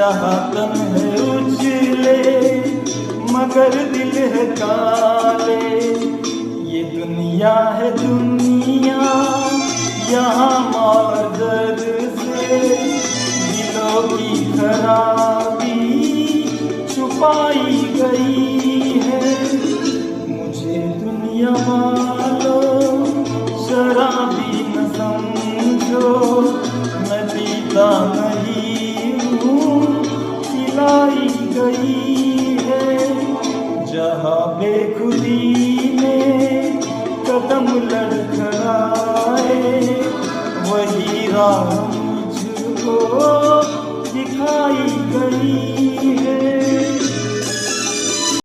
यहाँ तन है उजले मगर दिल है काले। ये दुनिया है दुनिया यहाँ मार दर्द से दिलों की खराबी छुपाई गई है। मुझे दुनिया वालों शराबी न समझो, मैं पीता नहीं हूँ पिलाई गई है। जहाँ बेखुदी में कदम लड़खड़ाए वही राह मुझको